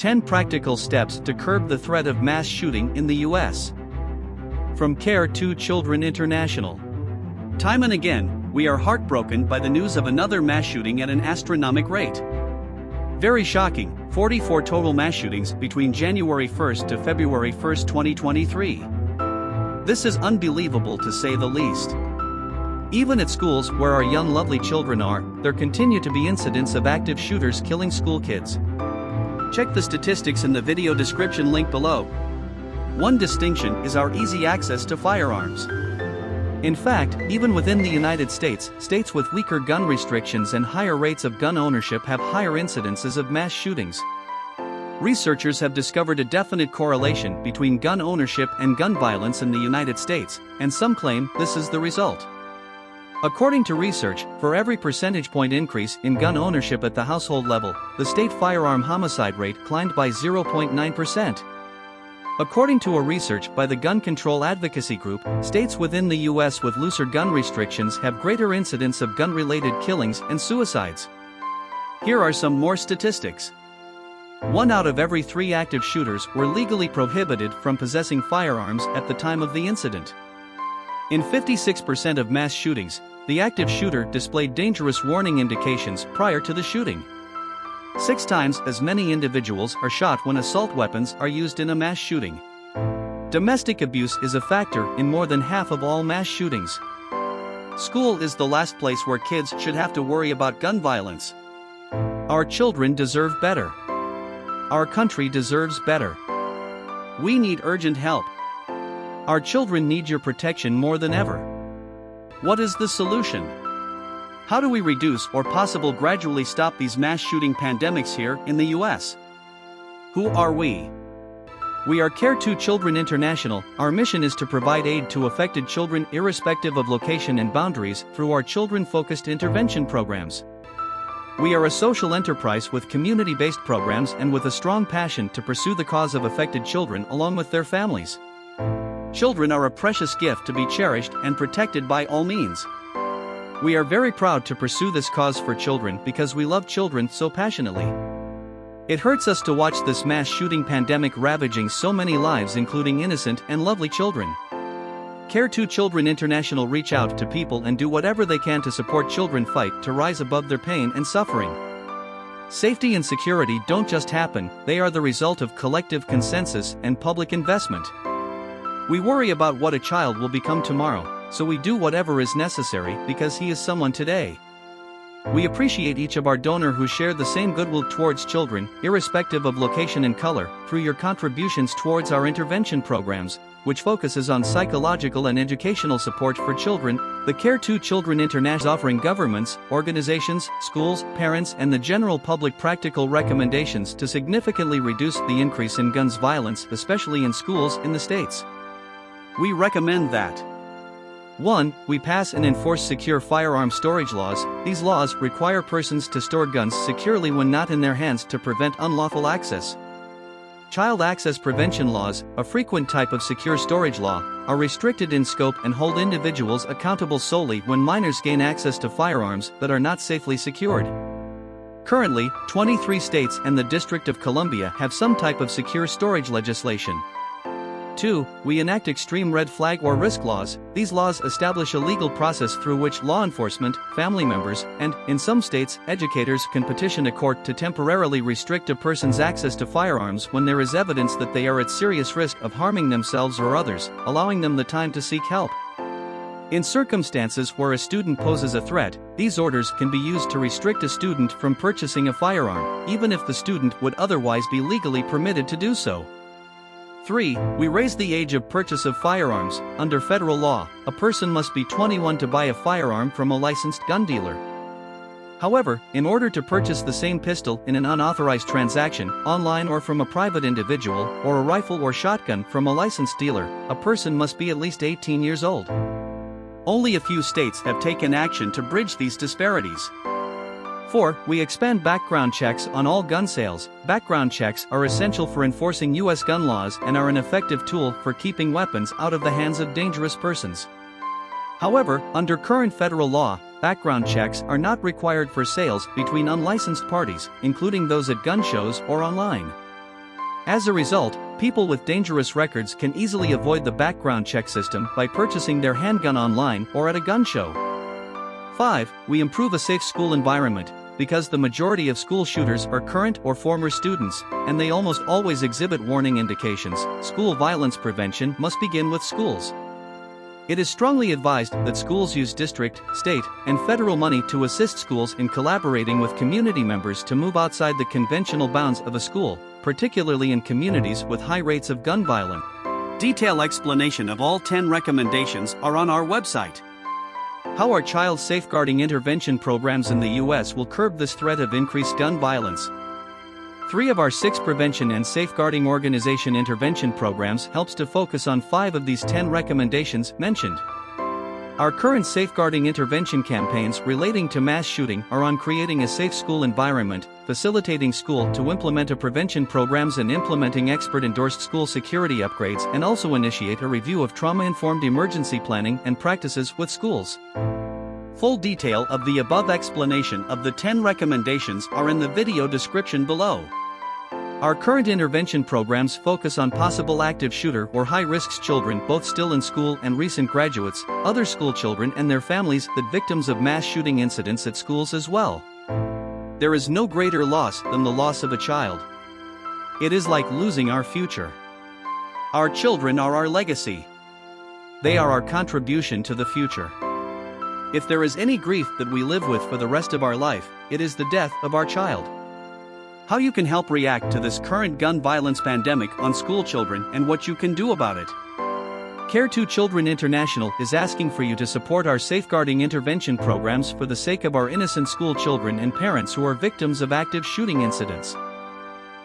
10 Practical Steps to Curb the Threat of Mass Shooting in the U.S. From Care to Children International. Time and again, we are heartbroken by the news of another mass shooting at an astronomical rate. Very shocking, 44 total mass shootings between January 1st to February 1st, 2023. This is unbelievable to say the least. Even at schools where our young lovely children are, there continue to be incidents of active shooters killing school kids. Check the statistics in the video description link below. One distinction is our easy access to firearms. In fact, even within the United States, states with weaker gun restrictions and higher rates of gun ownership have higher incidences of mass shootings. Researchers have discovered a definite correlation between gun ownership and gun violence in the United States, and some claim this is the result. According to research, for every percentage point increase in gun ownership at the household level, the state firearm homicide rate climbed by 0.9%. According to a research by the Gun Control Advocacy Group, states within the U.S. with looser gun restrictions have greater incidence of gun-related killings and suicides. Here are some more statistics. 1 out of every 3 active shooters were legally prohibited from possessing firearms at the time of the incident. In 56% of mass shootings, the active shooter displayed dangerous warning indications prior to the shooting. 6 times as many individuals are shot when assault weapons are used in a mass shooting. Domestic abuse is a factor in more than half of all mass shootings. School is the last place where kids should have to worry about gun violence. Our children deserve better. Our country deserves better. We need urgent help. Our children need your protection more than ever. What is the solution? How do we reduce or possibly gradually stop these mass shooting pandemics here in the U.S.? Who are we? We are Care to Children International. Our mission is to provide aid to affected children irrespective of location and boundaries through our children-focused intervention programs. We are a social enterprise with community-based programs and with a strong passion to pursue the cause of affected children along with their families. Children are a precious gift to be cherished and protected by all means. We are very proud to pursue this cause for children because we love children so passionately. It hurts us to watch this mass shooting pandemic ravaging so many lives, including innocent and lovely children. Care to Children International reach out to people and do whatever they can to support children fight to rise above their pain and suffering. Safety and security don't just happen, they are the result of collective consensus and public investment. We worry about what a child will become tomorrow, so we do whatever is necessary because he is someone today. We appreciate each of our donors who share the same goodwill towards children, irrespective of location and color, through your contributions towards our intervention programs, which focuses on psychological and educational support for children. The Care to Children International offering governments, organizations, schools, parents and the general public practical recommendations to significantly reduce the increase in guns violence, especially in schools in the States. We recommend that 1. We pass and enforce secure firearm storage laws. These laws require persons to store guns securely when not in their hands to prevent unlawful access. Child access prevention laws, a frequent type of secure storage law, are restricted in scope and hold individuals accountable solely when minors gain access to firearms that are not safely secured. Currently, 23 states and the District of Columbia have some type of secure storage legislation. 2. We enact extreme red flag or risk laws. These laws establish a legal process through which law enforcement, family members, and, in some states, educators can petition a court to temporarily restrict a person's access to firearms when there is evidence that they are at serious risk of harming themselves or others, allowing them the time to seek help. In circumstances where a student poses a threat, these orders can be used to restrict a student from purchasing a firearm, even if the student would otherwise be legally permitted to do so. 3. We raise the age of purchase of firearms. Under federal law, a person must be 21 to buy a firearm from a licensed gun dealer. However, in order to purchase the same pistol in an unauthorized transaction, online or from a private individual, or a rifle or shotgun from a licensed dealer, a person must be at least 18 years old. Only a few states have taken action to bridge these disparities. 4. We expand background checks on all gun sales. Background checks are essential for enforcing U.S. gun laws and are an effective tool for keeping weapons out of the hands of dangerous persons. However, under current federal law, background checks are not required for sales between unlicensed parties, including those at gun shows or online. As a result, people with dangerous records can easily avoid the background check system by purchasing their handgun online or at a gun show. 5. We improve a safe school environment. Because the majority of school shooters are current or former students, and they almost always exhibit warning indications, school violence prevention must begin with schools. It is strongly advised that schools use district, state, and federal money to assist schools in collaborating with community members to move outside the conventional bounds of a school, particularly in communities with high rates of gun violence. Detailed explanation of all 10 recommendations are on our website. How our child safeguarding intervention programs in the U.S. will curb this threat of increased gun violence. 3 of our 6 prevention and safeguarding organization intervention programs helps to focus on 5 of these 10 recommendations mentioned. Our current safeguarding intervention campaigns relating to mass shooting are on creating a safe school environment, facilitating school to implement a prevention programs and implementing expert-endorsed school security upgrades, and also initiate a review of trauma-informed emergency planning and practices with schools. Full detail of the above explanation of the 10 recommendations are in the video description below. Our current intervention programs focus on possible active shooter or high-risk children both still in school and recent graduates, other school children and their families, the victims of mass shooting incidents at schools as well. There is no greater loss than the loss of a child. It is like losing our future. Our children are our legacy. They are our contribution to the future. If there is any grief that we live with for the rest of our life, it is the death of our child. How you can help react to this current gun violence pandemic on school children and what you can do about it. Care 2 Children International is asking for you to support our safeguarding intervention programs for the sake of our innocent school children and parents who are victims of active shooting incidents.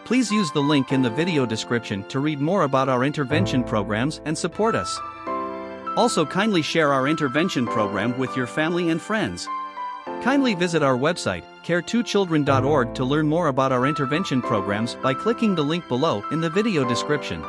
Please use the link in the video description to read more about our intervention programs and support us. Also, kindly share our intervention program with your family and friends. Kindly visit our website, care2children.org, to learn more about our intervention programs by clicking the link below in the video description.